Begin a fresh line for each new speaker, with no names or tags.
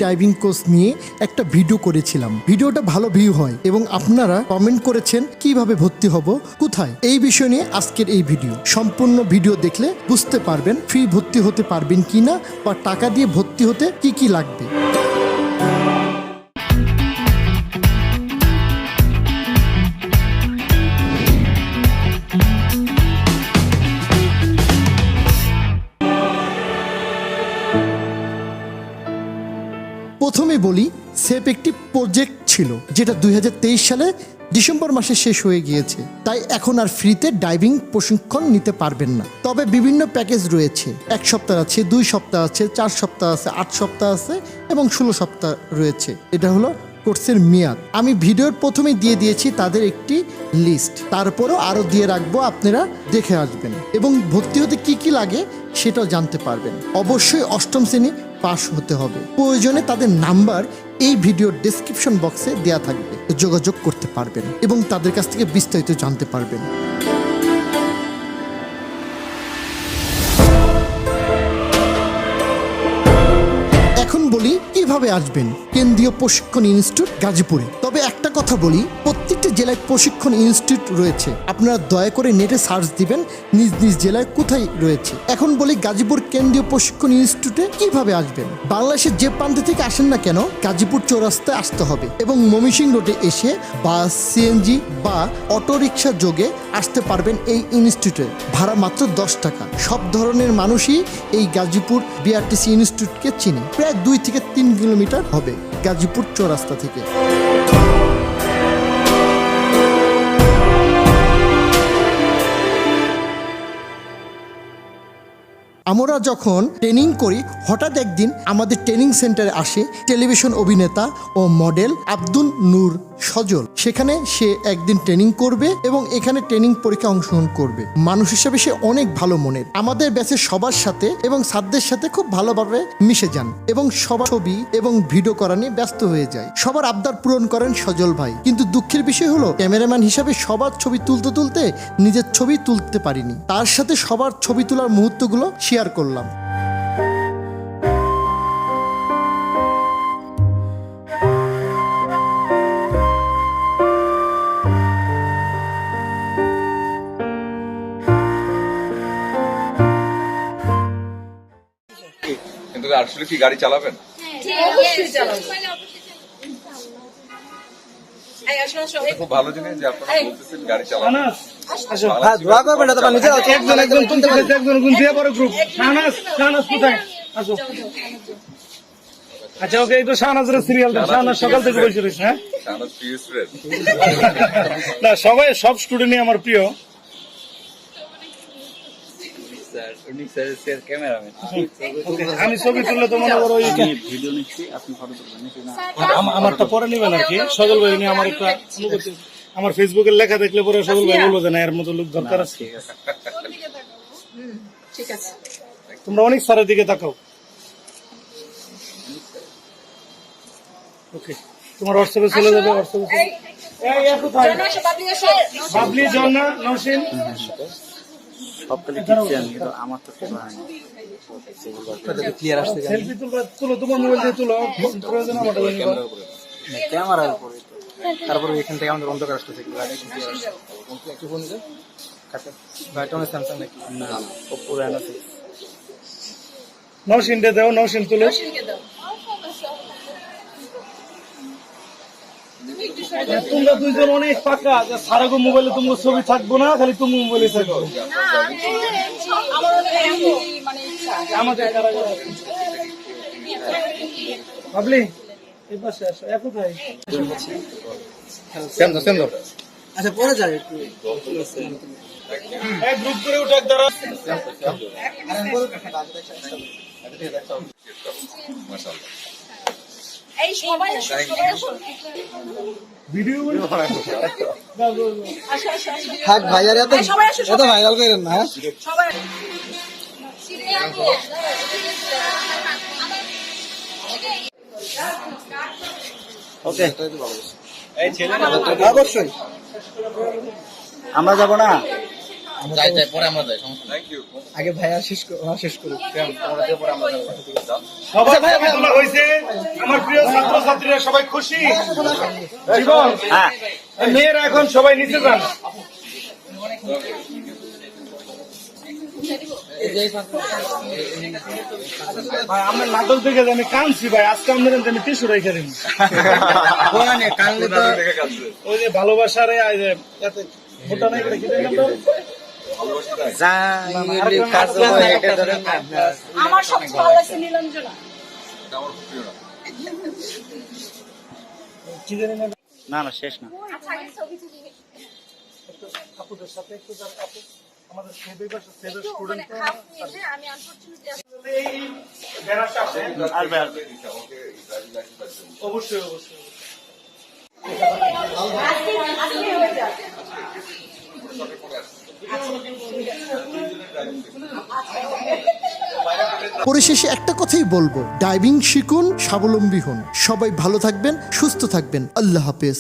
Diving course নিয়ে একটা video করেছিলাম। ভিডিওটা ভালো ভিউ হয় এবং আপনারা কমেন্ট করেছেন কিভাবে ভর্তি হব, কোথায়। এই বিষয় নিয়ে আজকের এই ভিডিও। সম্পূর্ণ ভিডিও দেখলে বুঝতে পারবেন ফ্রি ভর্তি হতে পারবেন কিনা বা টাকা দিয়ে ভর্তি হতে কি কি লাগবে। প্রথমে বলি, সেপ একটি প্রজেক্ট ছিল যেটা 2023 সালে ডিসেম্বর মাসে শেষ হয়ে গিয়েছে, তাই এখন আর ফ্রিতে ডাইভিং প্রশিক্ষণ নিতে পারবেন না। তবে বিভিন্ন প্যাকেজ রয়েছে, 1 সপ্তাহ আছে, 2 সপ্তাহ আছে, 4 সপ্তাহ আছে, 8 সপ্তাহ আছে এবং 16 সপ্তাহ রয়েছে। এটা হলো কোর্সের মেয়াদ। আমি ভিডিওর প্রথমে দিয়ে দিয়েছি তাদের একটি লিস্ট, তারপরও আরও দিয়ে রাখবো, আপনারা দেখে আসবেন এবং ভর্তি হতে কি কি লাগে সেটাও জানতে পারবেন। অবশ্যই 8ম শ্রেণী পাস হতে হবে। প্রয়োজনে তাদের নাম্বার এই ভিডিওর ডেসক্রিপশন বক্সে দেওয়া থাকবে, যোগাযোগ করতে পারবেন এবং তাদের কাছ থেকে বিস্তারিত জানতে পারবেন। এখন বলি কিভাবে আসবেন কেন্দ্রীয় প্রশিক্ষণ ইনস্টিটিউট গাজীপুরে। তবে একটা কথা বলি, প্রত্যেকটি জেলায় প্রশিক্ষণ ইনস্টিটিউট রয়েছে, আপনারা দয়া করে নেটে সার্চ দিবেন নিজ নিজ জেলায় কোথায় রয়েছে। এখন বলি গাজীপুর কেন্দ্রীয় প্রশিক্ষণ ইনস্টিটিউটে কিভাবে আসবেন। বাংলাদেশের যে প্রান্ত থেকে আসেন না কেন, গাজীপুর চৌরাস্তায় আসতে হবে এবং ময়মনসিংহ রোডে এসে বাস, সিএনজি বা অটোরিকশা যোগে আসতে পারবেন এই ইনস্টিটিউটে। ভাড়া মাত্র 10 টাকা। সব ধরনের মানুষই এই গাজীপুর বিআরটিসি ইনস্টিটিউটকে চিনে। প্রায় 2 থেকে 3 কিলোমিটার হবে গাজীপুর চৌরাস্তা থেকে। আমরা যখন ট্রেনিং করি, হঠাৎ একদিন আমাদের ট্রেনিং সেন্টারে আসে টেলিভিশন অভিনেতা ও মডেল আব্দুল নূর সজল। সেখানে সে একদিন ট্রেনিং করবে এবং এখানে ট্রেনিং পরীক্ষা অংশগ্রহণ করবে। মানুষ হিসেবে সে অনেক ভালো মনের, আমাদের ব্যাচের সবার সাথে এবং ছাত্রদের সাথে খুব ভালোভাবে মিশে যান এবং সবার ছবি এবং ভিডিও করা নিয়ে ব্যস্ত হয়ে যায়। সবার আবদার পূরণ করেন সজল ভাই। কিন্তু দুঃখের বিষয় হলো, ক্যামেরাম্যান হিসাবে সবার ছবি তুলতে নিজের ছবি তুলতে পারিনি। তার সাথে সবার ছবি তোলার মুহূর্তগুলো শেয়ার করলাম।
কিন্তু আসলে কি গাড়ি চালাবেন? খুব ভালো জিনিস যে আপনারা বলতেছেন গাড়ি চালাবেন।
আচ্ছা, ওকে, এই তো শাহনাজের সিরিয়াল, শাহনাজ সকাল থেকে বসে রয়েছে। হ্যাঁ, না সবাই, সব স্টুডেন্টই আমার প্রিয়। আমি ছবি তুললে তো মনে করো ভিডিও নিচ্ছি, আপনি ফটো তুলবেন, আমারটা পরে নেবেন আর কি। সজল ভাই নিয়ে আমার একটা অনুভূতি, আমার ফেসবুকের লেখা দেখলে পরে সজল ভাই বলবো যে না, এর মতো লোক দরকার আছে।
ঠিক আছে,
তোমরা অনেক স্যারের দিকে তাকাও। ওকে, তোমার হোয়াটসঅ্যাপে চলে যাবে। বাবলি, ঝর্ণা, নওশিন, সেলফি তুলো, তোমার মোবাইল দিয়ে তুলো, প্রয়োজন আমার
ক্যামেরার উপরে। তারপরে এখান থেকে আমাদের অন্ধকার আসতে থাকবে। একটু ফোন দিতে স্যামসাং নাকি না, ওপো রেনো 6।
নওশিন দে দাও, নওশিন তুলো। তোমরা দুইজন অনেক পাকা, সারাগো মোবাইলে তোমার ছবি থাকবো না, খালি তুমি মোবাইলে থাকবো। ভাবলি এই পাশে আসো, এখন
আচ্ছা, পরে যাবে একটু
গ্রুপ করে উঠে দ্বারা ভিডিও
থাক ভাই, আর এত ভাইরাল করেন না। ওকে, অবশ্যই আমরা যাবো না, আগে ভাইয়া শেষ করি।
সবাই ভাই হয়েছে, আমার ছাত্রছাত্রীরা সবাই খুশি? জীবন মেয়েরা এখন সবাই নিচে যান। ভাই আমার নাটক দেখে যে আমি কাঁদছি ভাই, আজকে আমাদের আমি টিস্যু রেখে দিন। ওই যে ভালোবাসার মোটা নাই করে কি দেন
আমার সবচেয়ে ভালো লাগছে নীলাঞ্জনা।
কি জানি না।
না না শেষ না।
আচ্ছা আগে ছবি তুলি।
আপুদের সাথে একটু আপু আমাদের সেভের
একটু মানে
স্টুডেন্ট
হাফ মিনিটে আমি আনফরচুনেটলি
এই ব্যানারটা আছে।
আসবে আসবে।
অবশ্যই অবশ্যই।
আজকে হয়ে যাবে।
পরিশেষে একটা কথাই বলবো, ডাইভিং শিখুন, স্বাবলম্বী হন। সবাই ভালো থাকবেন, সুস্থ থাকবেন। আল্লাহ হাফেজ।